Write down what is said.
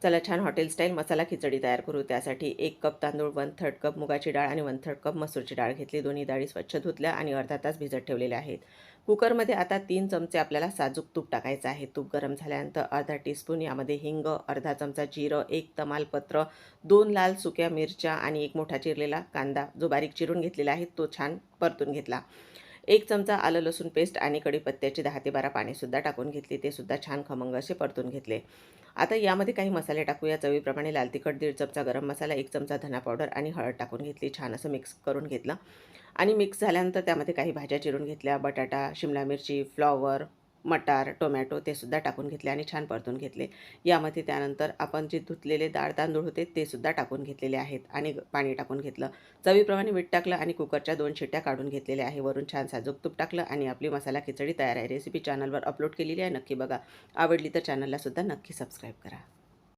चला छान hotel style मसाला खिचडी तयार करू. त्यासाठी 1 कप तांदूळ, 1/3 कप मुगाची डाळ आणि 1/3 कप मसूरची डाळ घेतली. दोन्ही डाळी स्वच्छ धुतल्या आणि अर्धा तास भिजत ठेवलेल्या आहेत. कुकरमध्ये आता 3 चमचे आपल्याला साजूक तूप टाकायचं आहे. तूप गरम झाल्यानंतर अर्धा टीस्पून यामध्ये हिंग, अर्धा चमचा जिरं, 1 तमालपत्र, 2 लाल सुक्या मिरच्या आणि 1 मोठा चिरलेला कांदा जो बारीक चिरून घेतलेला आहे तो छान परतून घेतला. 1 चमचा आलं लसूण पेस्ट आणि कढीपत्त्याची 10 ते 12 पानेसुद्धा टाकून घेतली. ते सुद्धा छान खमंग असे परतून घेतले. आता यामध्ये काही मसाले टाकूया. चवीप्रमाणे लाल तिखट, 1.5 चमचा गरम मसाला, 1 चमचा धना पावडर आणि हळद टाकून घेतली. छान असं मिक्स करून घेतलं आणि मिक्स झाल्यानंतर त्यामध्ये काही भाज्या चिरून घेतल्या. बटाटा, शिमला मिरची, फ्लॉवर, मटार, टोमॅटो ते सुद्धा टाकून घेतले आणि छान परतून घेतले. यामध्ये त्यानंतर आपण जे धुतलेले डाळ तांदूळ होते ते सुद्धा टाकून घेतलेले आहेत आणि पाणी टाकून घेतलं. चवीप्रमाणे मीठ टाकलं आणि कुकरच्या 2 शिट्ट्या काढून घेतलेल्या आहे. वरून छान साजूक तूप टाकलं आणि आपली मसाला खिचडी तयार आहे. रेसिपी चॅनलवर अपलोड केलेली आहे. नक्की बघा. आवडली तर चॅनलला सुद्धा नक्की सबस्क्राईब करा.